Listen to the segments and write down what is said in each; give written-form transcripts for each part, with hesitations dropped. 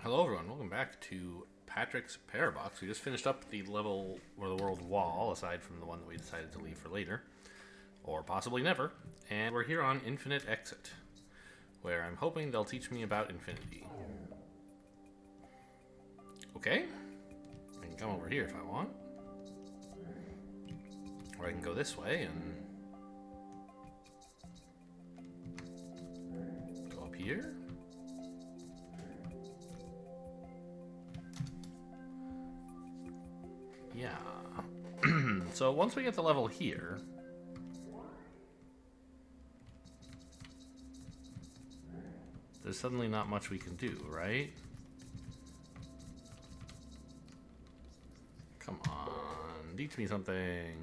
Hello everyone, welcome back to Patrick's Parabox. We just finished up the level where the world wall, aside from the one that we decided to leave for later, or possibly never, and we're here on Infinite Exit, where I'm hoping they'll teach me about infinity. Okay, I can come over here if I want, or I can go this way and go up here. Yeah. So once we get the level here, there's suddenly not much we can do, right? Come on, teach me something.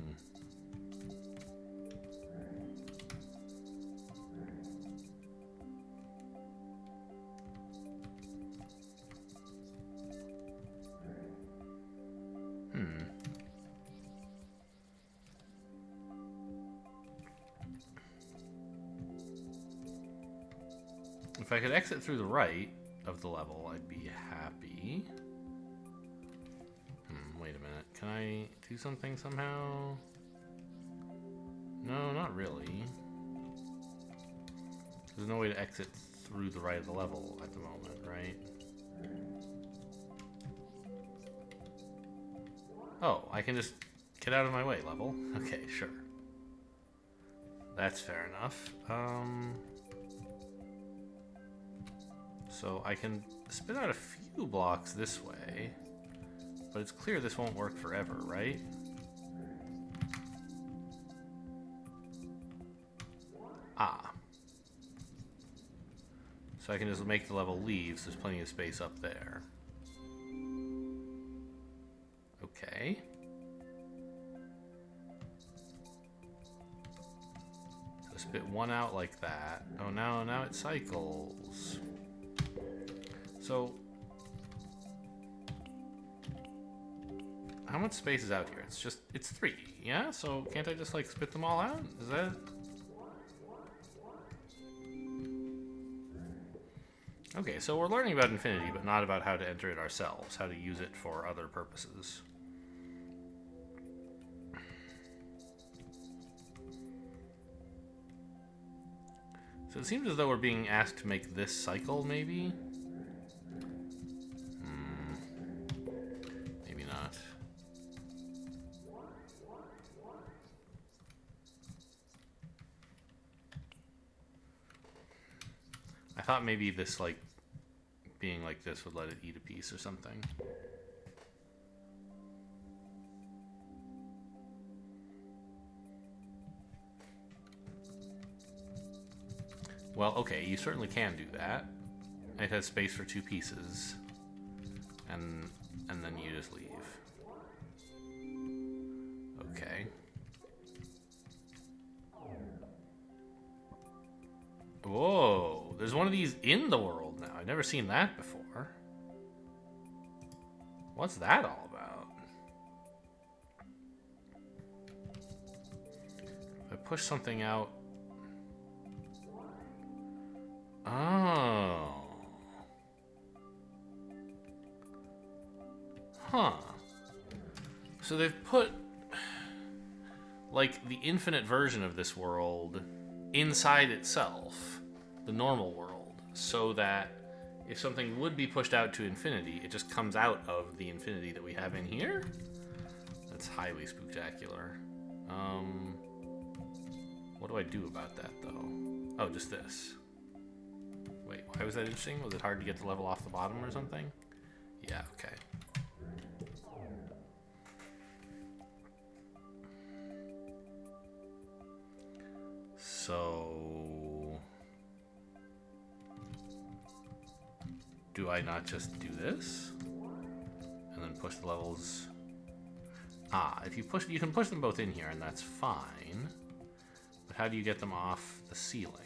If I could exit through the right of the level, I'd be happy. Wait a minute. Can I do something somehow? No, not really. There's no way to exit through the right of the level at the moment, right? Oh, I can just get out of my way, level. Okay, sure. That's fair enough. So I can spit out a few blocks this way, but it's clear this won't work forever, right? Ah. So I can just make the level leave, so there's plenty of space up there. Okay. So spit one out like that. Oh, now it cycles. So, how much space is out here? It's 3, yeah? So can't I just like spit them all out? Is that? Okay, so we're learning about infinity, but not about how to enter it ourselves, how to use it for other purposes. So it seems as though we're being asked to make this cycle, maybe? I thought maybe this, like, being like this would let it eat a piece or something. Well, okay, you certainly can do that. It has space for 2 pieces. And then you just leave. Okay. Whoa, there's one of these in the world now. I've never seen that before. What's that all about? If I push something out... Oh. Huh. So they've put, like, the infinite version of this world inside itself, the normal world, so that if something would be pushed out to infinity, it just comes out of the infinity that we have in here? That's highly spooktacular. What do I do about that, though? Oh, just this. Wait, why was that interesting? Was it hard to get the level off the bottom or something? Yeah, okay. So... do I not just do this? And then push the levels... Ah, if you push... you can push them both in here, and that's fine. But how do you get them off the ceiling?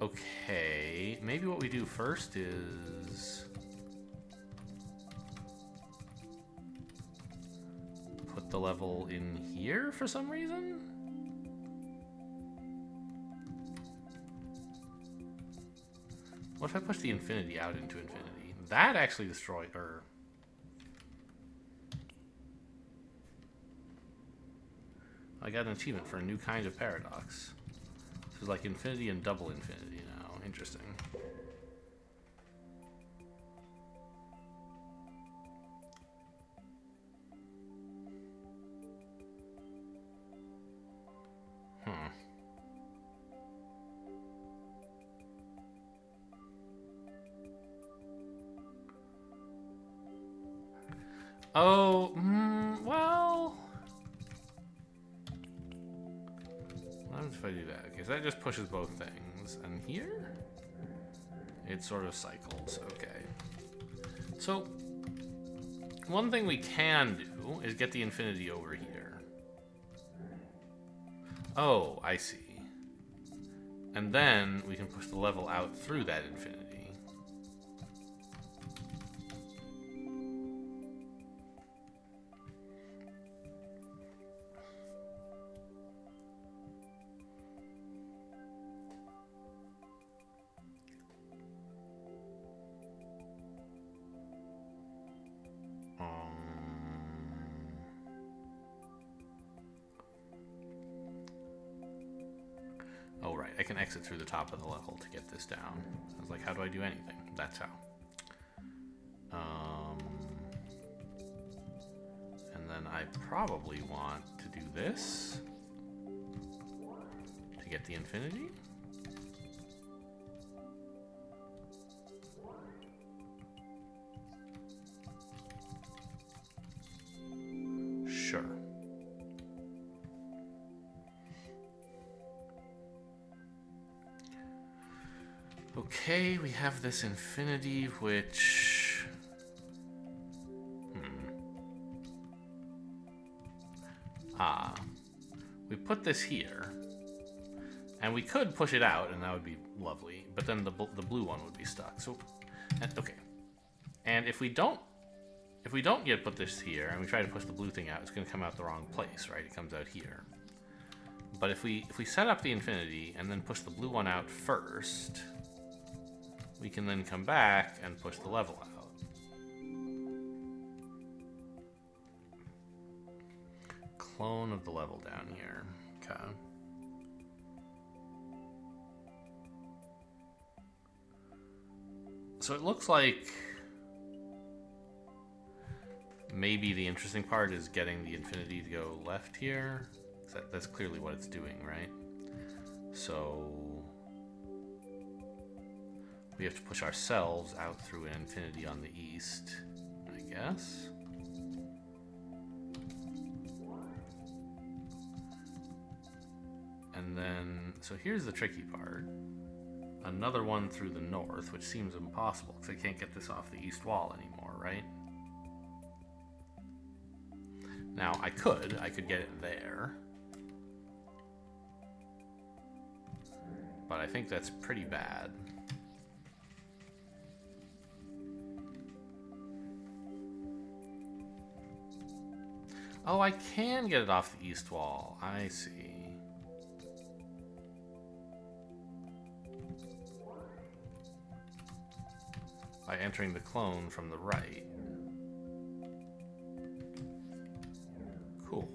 Okay, maybe what we do first is put the level in here for some reason. What if I push the infinity out into infinity? That actually destroyed her. I got an achievement for a new kind of paradox. This is like infinity and double infinity now. Interesting. Oh, well... What happens if I do that? Okay, so that just pushes both things. And here? It sort of cycles. Okay. So, one thing we can do is get the infinity over here. Oh, I see. And then we can push the level out through that infinity. Oh, right. I can exit through the top of the level to get this down. I was like, how do I do anything? That's how. And then I probably want to do this to get the infinity. Sure. Okay, we have this infinity, which... we put this here, and we could push it out, and that would be lovely, but then the blue one would be stuck. So, okay. And if we don't yet put this here, and we try to push the blue thing out, it's going to come out the wrong place, right? It comes out here. But if we set up the infinity, and then push the blue one out first... we can then come back and push the level out. Clone of the level down here. Okay. So it looks like maybe the interesting part is getting the infinity to go left here. That's clearly what it's doing, right? So... we have to push ourselves out through an infinity on the east, I guess. And then, so here's the tricky part. Another one through the north, which seems impossible, because I can't get this off the east wall anymore, right? Now, I could get it there. But I think that's pretty bad. Oh, I can get it off the east wall. I see. By entering the clone from the right. Cool.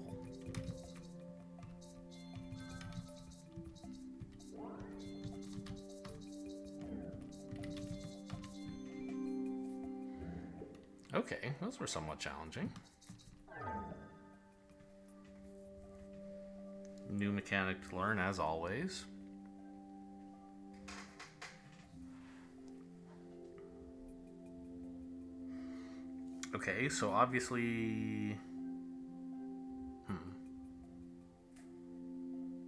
Okay, those were somewhat challenging. New mechanic to learn, as always. Okay, so obviously...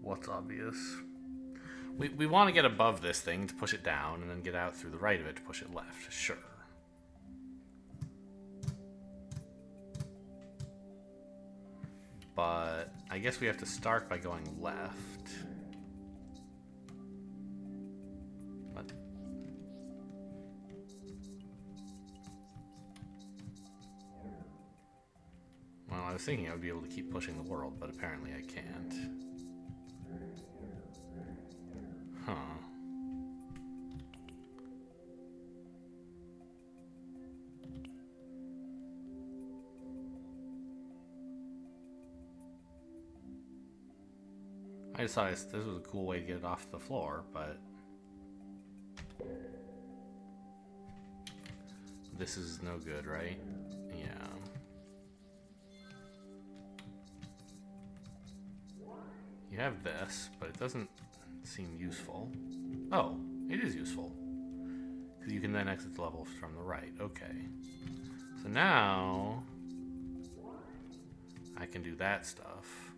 What's obvious? We want to get above this thing to push it down, and then get out through the right of it to push it left. Sure. But I guess we have to start by going left. But I was thinking I would be able to keep pushing the world, but apparently I can't. Huh. I just thought this was a cool way to get it off the floor, but this is no good, right? Yeah. You have this, but it doesn't seem useful. Oh, it is useful. Because you can then exit the level from the right. Okay. So now I can do that stuff.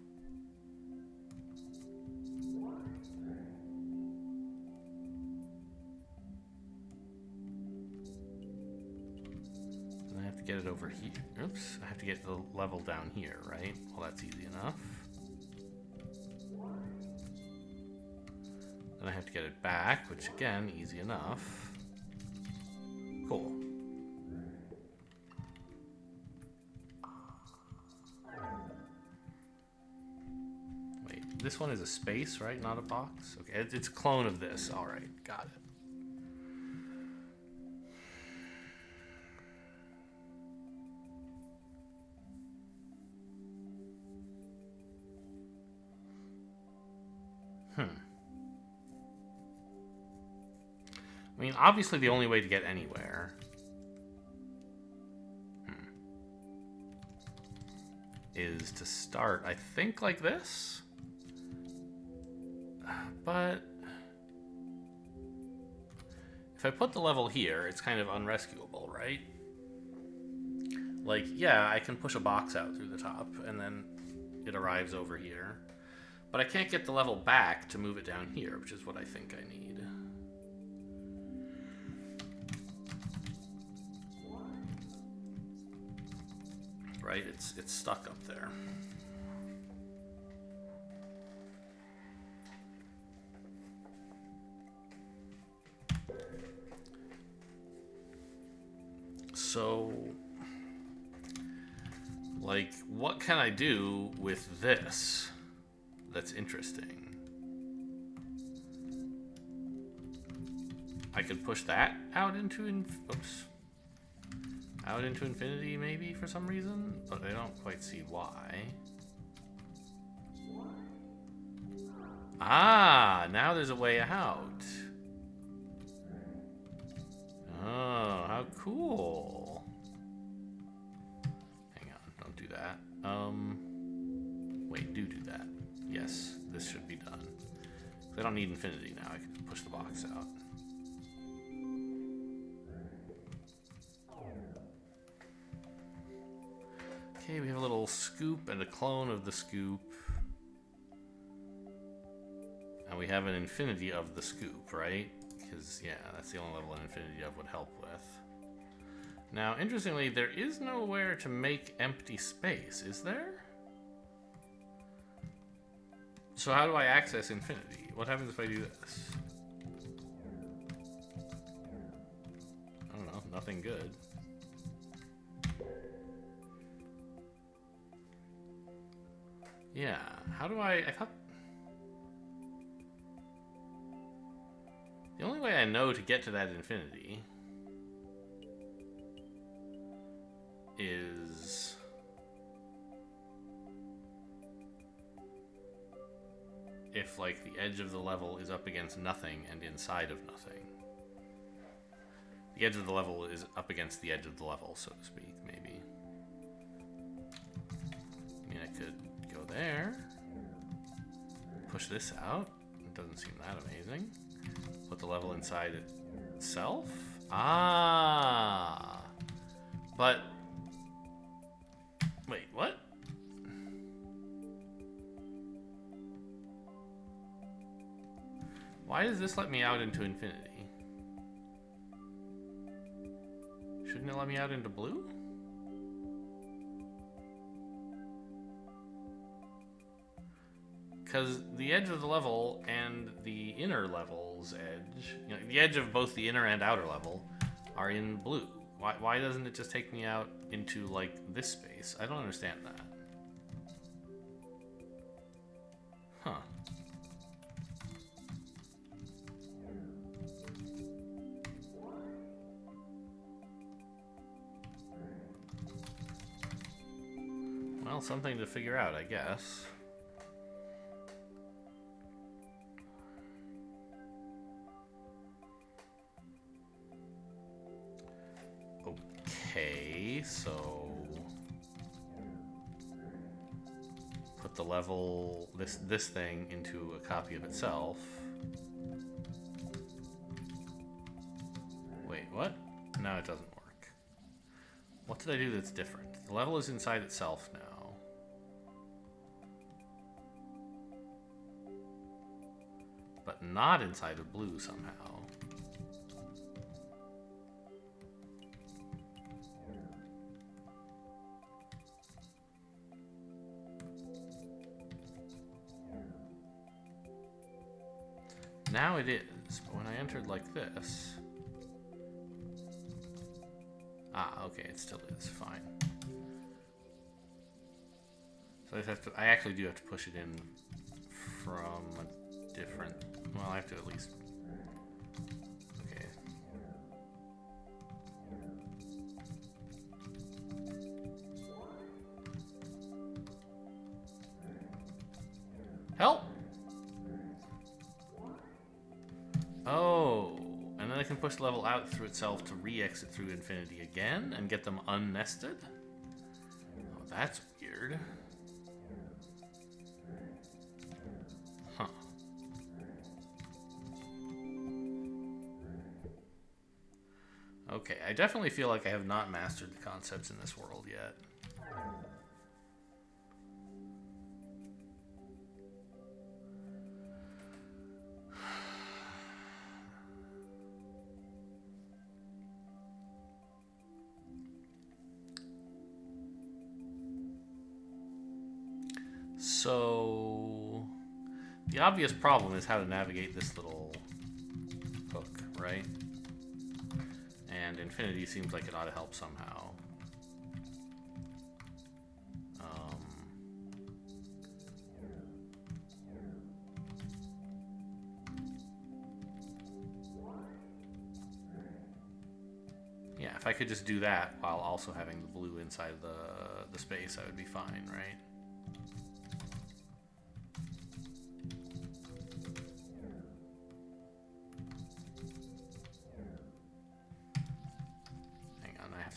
And I have to get it over here. Oops, I have to get the level down here, right? Well, that's easy enough. Then I have to get it back, which again, easy enough. Cool. Wait, this one is a space, right? Not a box? Okay, it's a clone of this. All right, got it. I mean, obviously the only way to get anywhere is to start, I think, like this. But if I put the level here, it's kind of unrescuable, right? Like, yeah, I can push a box out through the top, and then it arrives over here. But I can't get the level back to move it down here, which is what I think I need. Right? It's stuck up there. So, like, what can I do with this that's interesting? I could push that out into out into infinity, maybe, for some reason, but I don't quite see why. Ah, now there's a way out. Oh, how cool. Hang on, don't do that. Wait, do that. Yes, this should be done. I don't need infinity now, I can just push the box out. Okay, we have a little scoop and a clone of the scoop. And we have an infinity of the scoop, right? Because, yeah, that's the only level an infinity of would help with. Now, interestingly, there is nowhere to make empty space, is there? So how do I access infinity? What happens if I do this? I don't know, nothing good. Yeah, how do I thought... The only way I know to get to that infinity is... if, like, the edge of the level is up against nothing and inside of nothing. The edge of the level is up against the edge of the level, so to speak, maybe. I mean, I could go there. Push this out. It doesn't seem that amazing. Put the level inside itself. Ah! But... wait, what? Why does this let me out into infinity? Shouldn't it let me out into blue? Because the edge of the level and the inner level's edge, you know, the edge of both the inner and outer level are in blue. Why doesn't it just take me out into, like, this space? I don't understand that. Huh. Well, something to figure out, I guess. Okay, so put the level, this thing into a copy of itself. Wait, what? No, it doesn't work. What did I do that's different? The level is inside itself now. But not inside of blue somehow. Now it is, but when I entered like this... Ah, okay, it still is, fine. So I actually do have to push it in from a different... Well, I have to at least... Okay. Help! Oh, and then I can push the level out through itself to re-exit through infinity again and get them unnested? Oh, that's weird. Huh. Okay, I definitely feel like I have not mastered the concepts in this world yet. So, the obvious problem is how to navigate this little hook, right? And infinity seems like it ought to help somehow. Yeah, if I could just do that while also having the blue inside the space, I would be fine, right?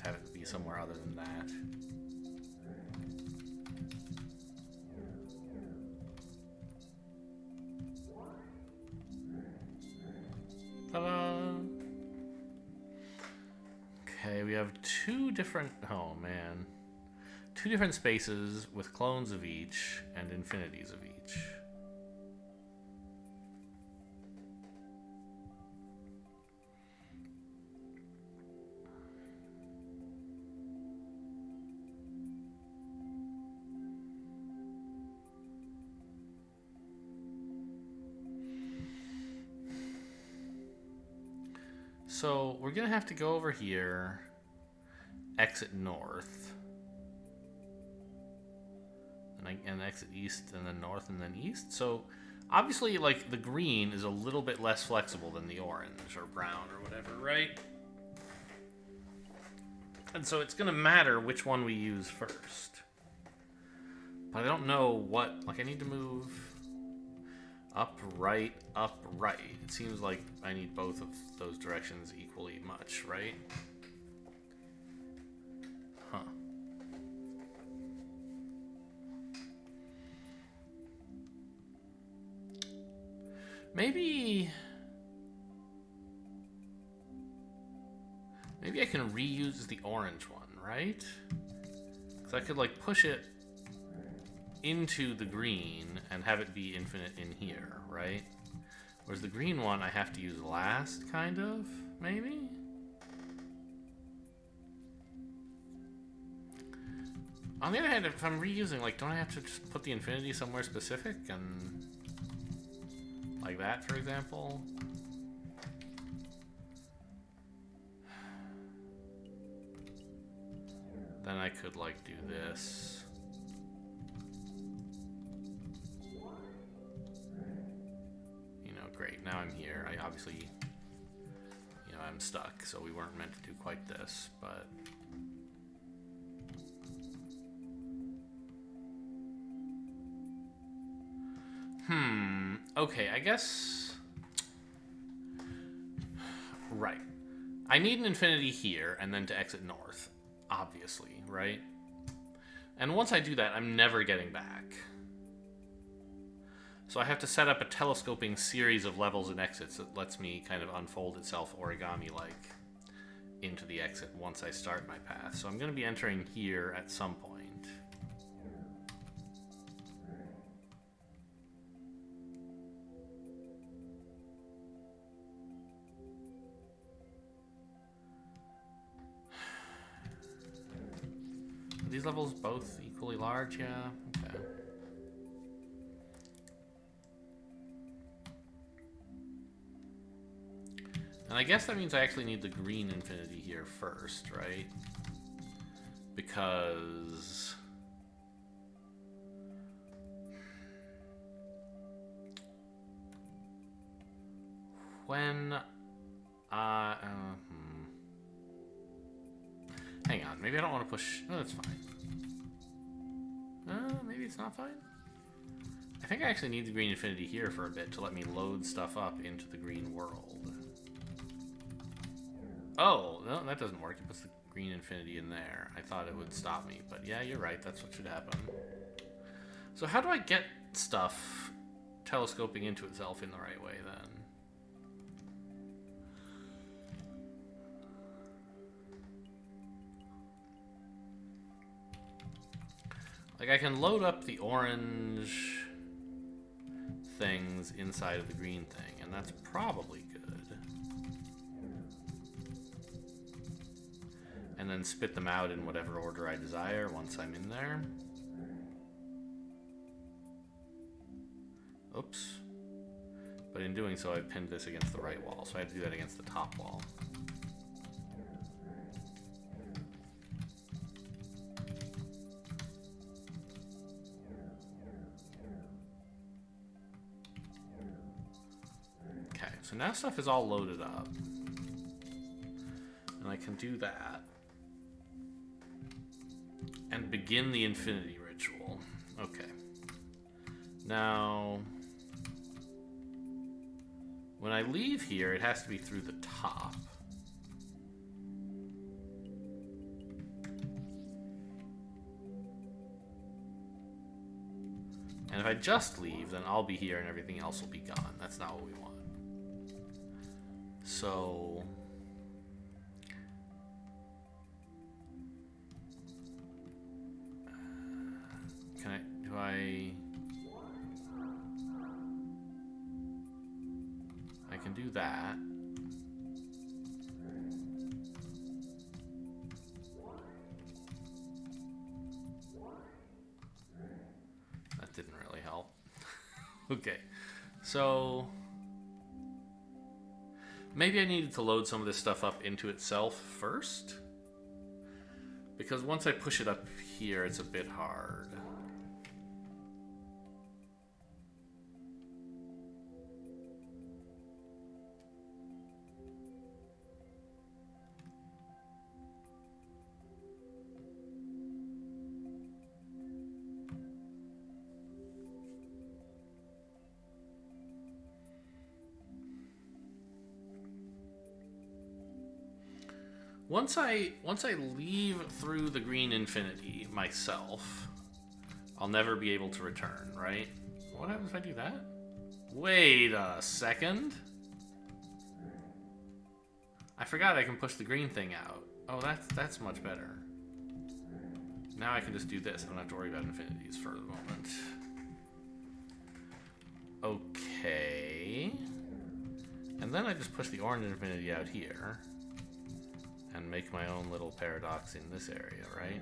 Have it be somewhere other than that. Ta-da! Okay, we have two different, oh man, two different spaces with clones of each and infinities of each. So we're gonna have to go over here, exit north, and exit east, and then north, and then east. So obviously, like, the green is a little bit less flexible than the orange or brown or whatever, right? And so it's gonna matter which one we use first. But I don't know what, like, I need to move up, right, up, right. It seems like I need both of those directions equally much, right? Huh. Maybe I can reuse the orange one, right? Because I could, like, push it into the green and have it be infinite in here, right? Whereas the green one I have to use last, kind of, maybe? On the other hand, if I'm reusing, like, don't I have to just put the infinity somewhere specific and like that, for example? Then I could, like, do this. I'm here. I obviously, you know, I'm stuck, so we weren't meant to do quite this, but... Okay, I guess... Right. I need an infinity here, and then to exit north, obviously, right? And once I do that, I'm never getting back. So I have to set up a telescoping series of levels and exits that lets me kind of unfold itself origami-like into the exit once I start my path. So I'm going to be entering here at some point. Are these levels both equally large? Yeah, okay. And I guess that means I actually need the green infinity here first, right? Because... when hang on, maybe I don't want to push... No, that's fine. Maybe it's not fine? I think I actually need the green infinity here for a bit to let me load stuff up into the green world. Oh, no, that doesn't work. It puts the green infinity in there. I thought it would stop me, but yeah, you're right. That's what should happen. So how do I get stuff telescoping into itself in the right way, then? Like, I can load up the orange things inside of the green thing, and that's probably good. And then spit them out in whatever order I desire once I'm in there. Oops. But in doing so, I pinned this against the right wall, so I have to do that against the top wall. Okay, so now stuff is all loaded up. And I can do that. And begin the infinity ritual. Okay. Now, when I leave here, it has to be through the top. And if I just leave, then I'll be here and everything else will be gone. That's not what we want. So... I can do that. That didn't really help. Okay, so maybe I needed to load some of this stuff up into itself first, because once I push it up here, it's a bit hard. Once I leave through the green infinity myself, I'll never be able to return, right? What happens if I do that? Wait a second. I forgot I can push the green thing out. Oh, that's much better. Now I can just do this. I don't have to worry about infinities for the moment. Okay. And then I just push the orange infinity out here. And make my own little paradox in this area, right?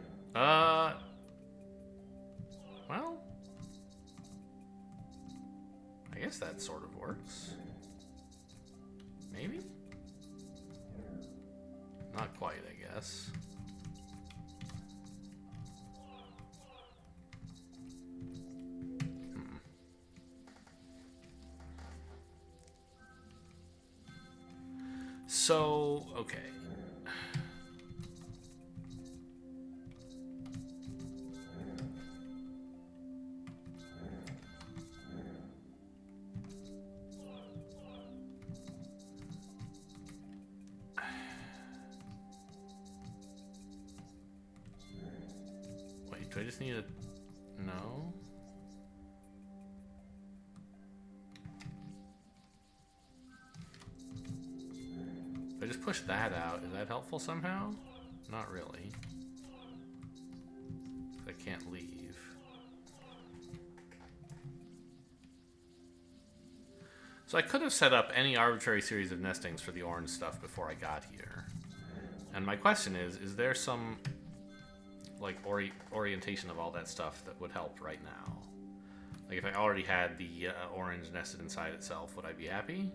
Well, I guess that sort of works. Maybe? Not quite, I guess. So, okay. Wait, do I just need a... No? If I just push that out, is that helpful somehow? Not really. I can't leave. So I could have set up any arbitrary series of nestings for the orange stuff before I got here. And my question is there some like orientation of all that stuff that would help right now? Like if I already had the orange nested inside itself, would I be happy?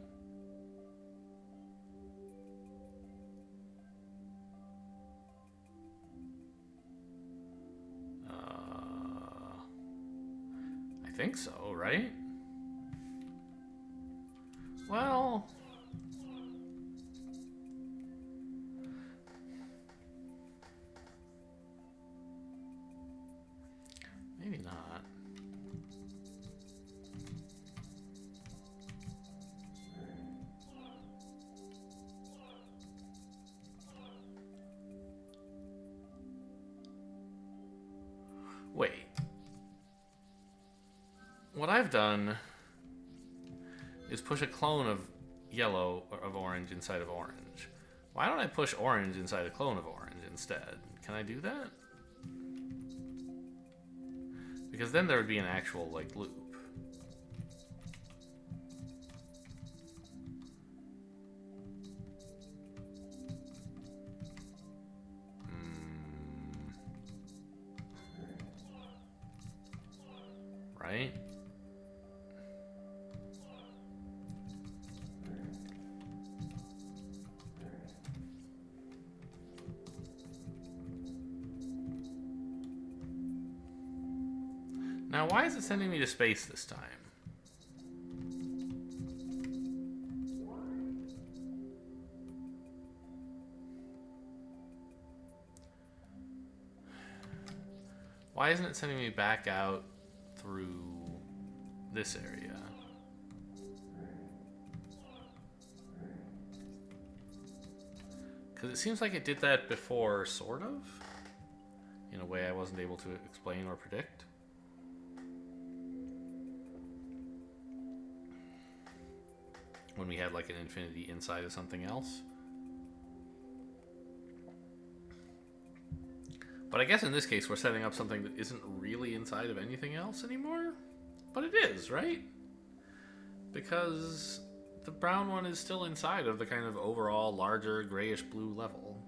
I think so, right? Well, maybe not. Wait. What I've done is push a clone of yellow or of orange inside of orange. Why don't I push orange inside a clone of orange instead? Can I do that? Because then there would be an actual like loop. Right? Now, why is it sending me to space this time? Why isn't it sending me back out through this area? Because it seems like it did that before, sort of, in a way I wasn't able to explain or predict. When we had like an infinity inside of something else. But I guess in this case we're setting up something that isn't really inside of anything else anymore. But it is, right? Because the brown one is still inside of the kind of overall larger grayish blue level.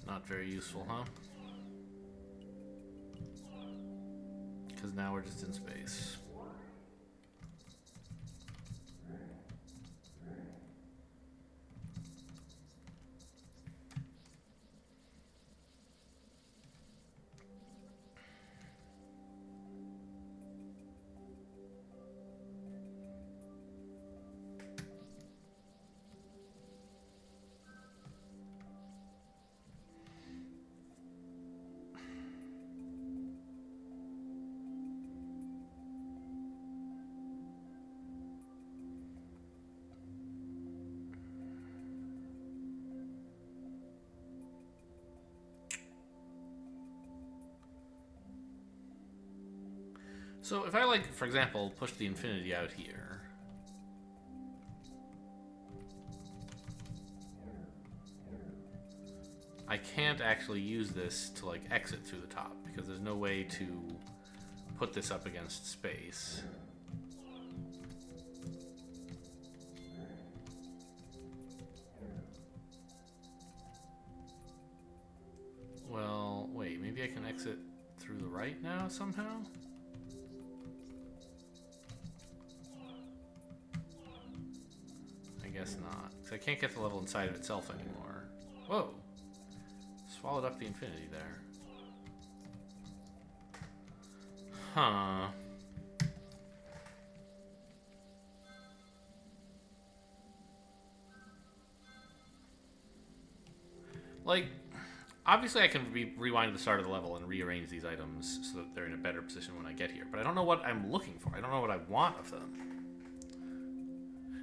Not very useful, huh? Because now we're just in space. So if I, like, for example, push the infinity out here, I can't actually use this to, like, exit through the top because there's no way to put this up against space. right now somehow? I guess not. Because I can't get the level inside of itself anymore. Whoa! Swallowed up the infinity there. Huh. Like, obviously I can rewind to the start of the level and rearrange these items so that they're in a better position when I get here. But I don't know what I'm looking for. I don't know what I want of them.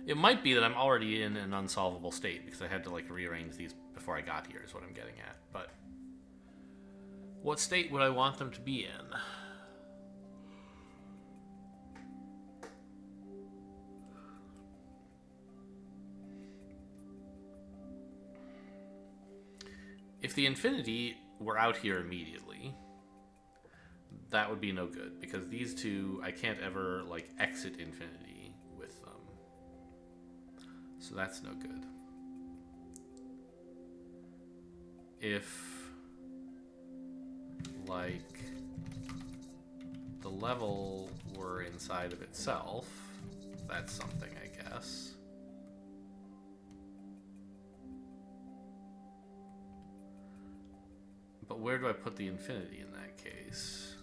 It might be that I'm already in an unsolvable state because I had to, like, rearrange these before I got here is what I'm getting at. But what state would I want them to be in? If the infinity were out here immediately, that would be no good, because these two, I can't ever, like, exit infinity with them. So that's no good. If, like, the level were inside of itself, that's something, I guess. But where do I put the infinity in that case?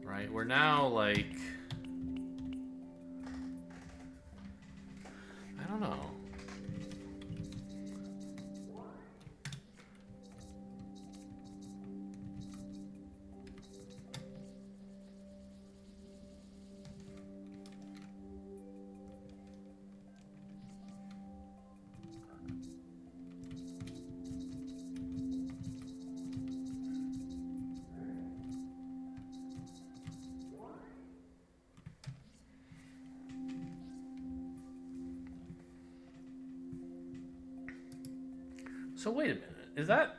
Right, we're now like... I don't know. So wait a minute, is that...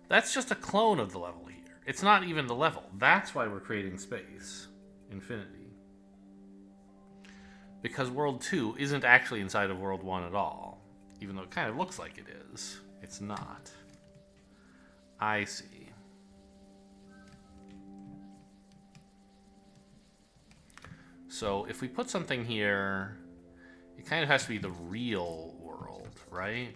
That's just a clone of the level here. It's not even the level. That's why we're creating space. Infinity. Because World 2 isn't actually inside of World 1 at all. Even though it kind of looks like it is. It's not. I see. So if we put something here, it kind of has to be the real world, right?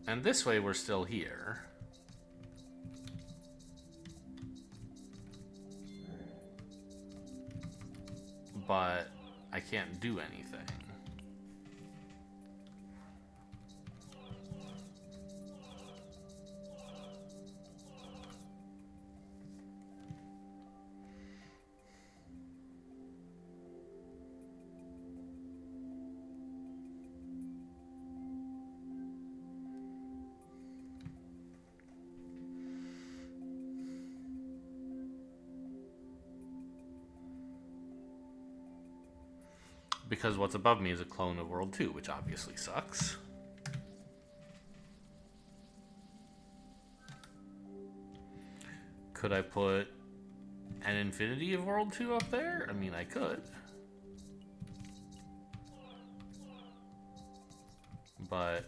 And this way we're still here. But I can't do anything. Because what's above me is a clone of World 2, which obviously sucks. Could I put an infinity of World 2 up there? I mean, I could. But...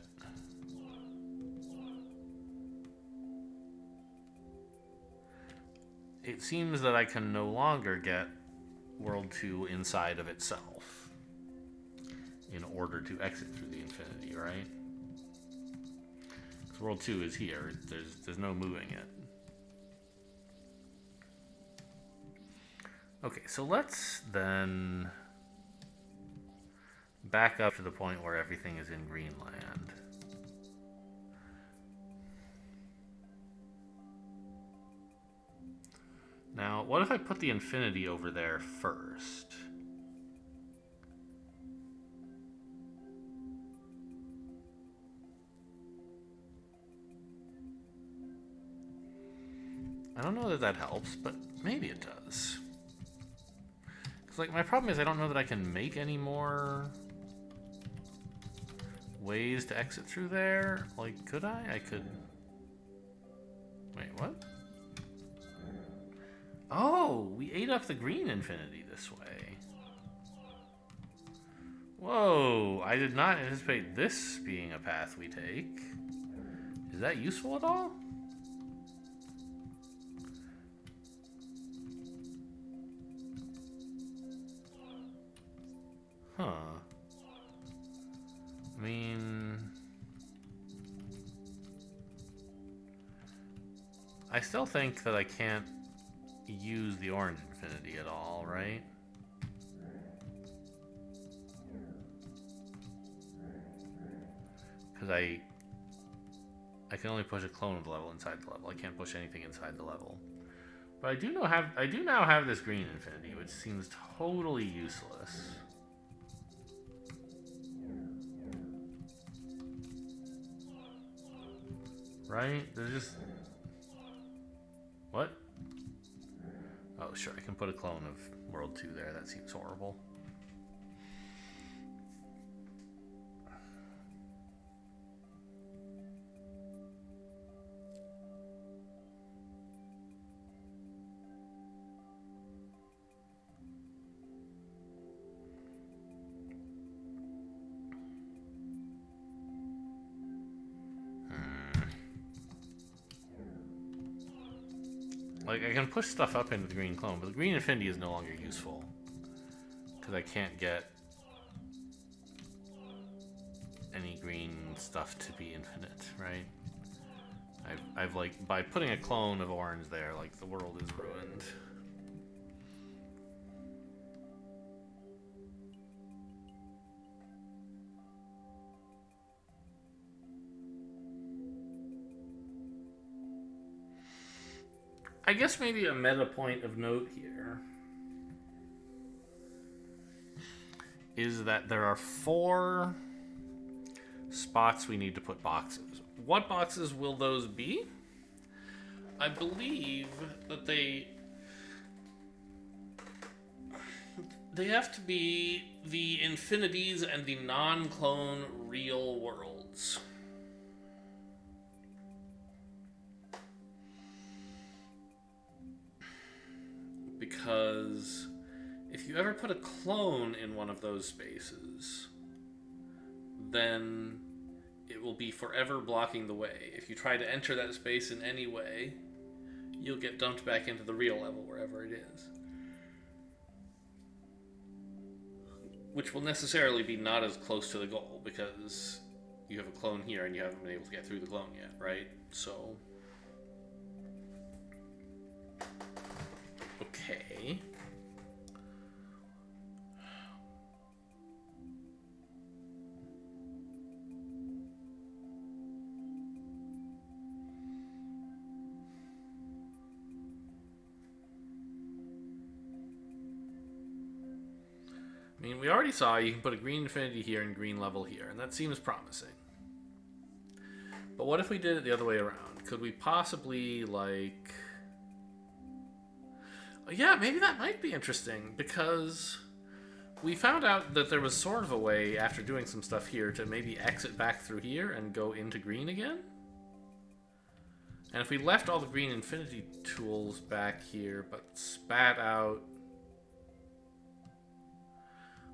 it seems that I can no longer get World 2 inside of itself in order to exit through the infinity, right? Because World 2 is here. There's no moving it. Okay, so let's then back up to the point where everything is in Greenland. Now, what if I put the infinity over there first? I don't know that that helps, but maybe it does. 'Cause, like, my problem is I don't know that I can make any more ways to exit through there. Like, could I? I could... Wait, what? Oh, we ate up the green infinity this way. Whoa, I did not anticipate this being a path we take. Is that useful at all? Huh. I mean... I still think that I can't use the orange infinity at all, right? Because I can only push a clone of the level inside the level. I can't push anything inside the level. But I do now have this green infinity, which seems totally useless. Right? There's just... What? Oh, sure, I can put a clone of World 2 there. That seems horrible. Like, I can push stuff up into the green clone, but the green infinity is no longer useful. Because I can't get any green stuff to be infinite, right? I've like, by putting a clone of orange there, like, the world is ruined. I guess maybe a meta point of note here is that there are 4 spots we need to put boxes. What boxes will those be? I believe that they have to be the infinities and the non-clone real worlds. Because if you ever put a clone in one of those spaces, then it will be forever blocking the way. If you try to enter that space in any way, you'll get dumped back into the real level wherever it is. Which will necessarily be not as close to the goal, because you have a clone here and you haven't been able to get through the clone yet, right? So... Okay. I mean, we already saw you can put a green infinity here and green level here, and that seems promising. But what if we did it the other way around? Could we possibly, like... Yeah, maybe that might be interesting, because we found out that there was sort of a way, after doing some stuff here, to maybe exit back through here and go into green again. And if we left all the green infinity tools back here, but spat out...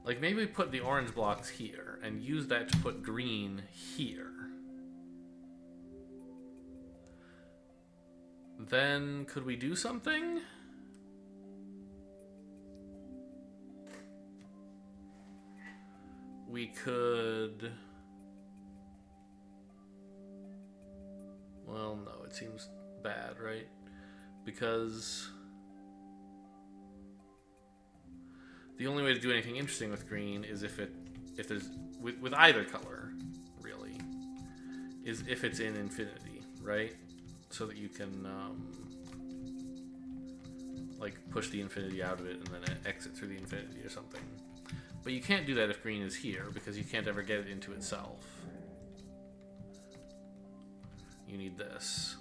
Like, maybe we put the orange blocks here, and use that to put green here. Then, could we do something? We could... Well, no, it seems bad, right? Because the only way to do anything interesting with green is if there's with either color, really, is if it's in infinity, right? So that you can like push the infinity out of it and then exit through the infinity or something. But you can't do that if green is here, because you can't ever get it into itself. You need this.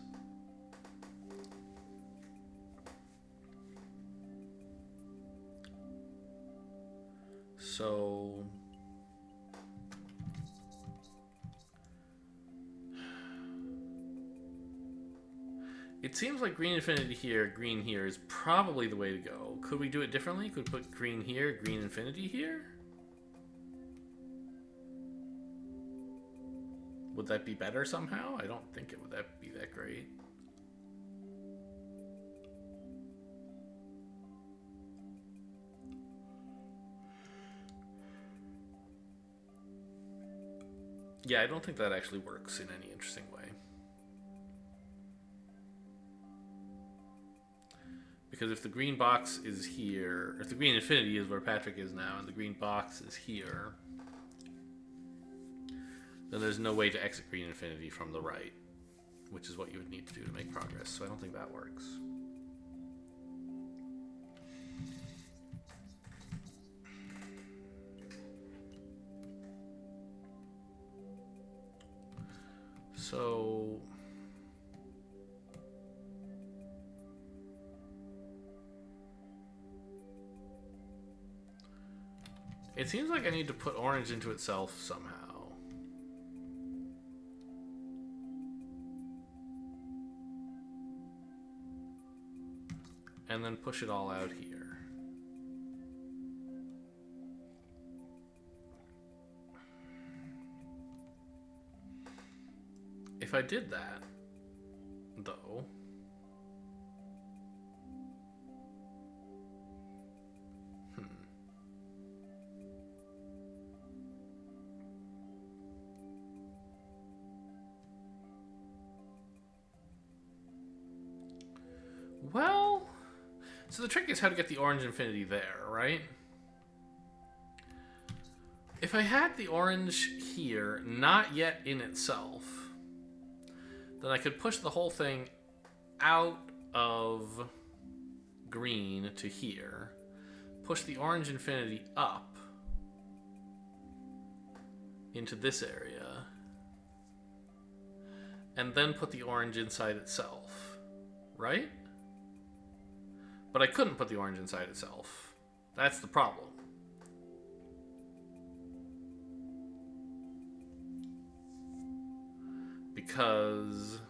So it seems like green infinity here, green here is probably the way to go. Could we do it differently? Could we put green here, green infinity here? Would that be better somehow? I don't think it would be that great. Yeah, I don't think that actually works in any interesting way. Because if the green box is here, if the green infinity is where Patrick is now, and the green box is here, then there's no way to exit green infinity from the right, which is what you would need to do to make progress. So I don't think that works. So it seems like I need to put orange into itself somehow. And then push it all out here. If I did that, though, well, so the trick is how to get the orange infinity there, right? If I had the orange here, not yet in itself, then I could push the whole thing out of green to here, push the orange infinity up into this area, and then put the orange inside itself, right? But I couldn't put the orange inside itself. That's the problem. Because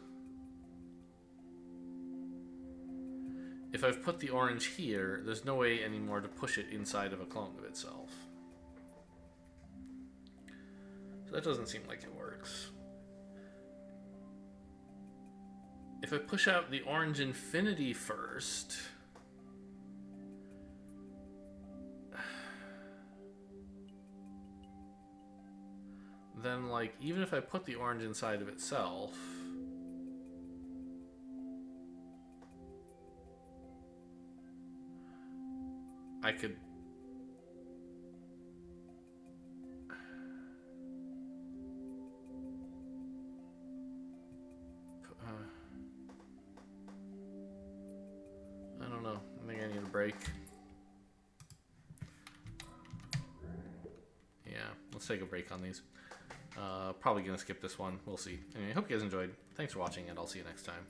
if I've put the orange here, there's no way anymore to push it inside of a clone of itself. So that doesn't seem like it works. If I push out the orange infinity first, then, like, even if I put the orange inside of itself, I could... I don't know. I think I need a break. Yeah, let's take a break on these. Probably going to skip this one. We'll see. Anyway, I hope you guys enjoyed. Thanks for watching, and I'll see you next time.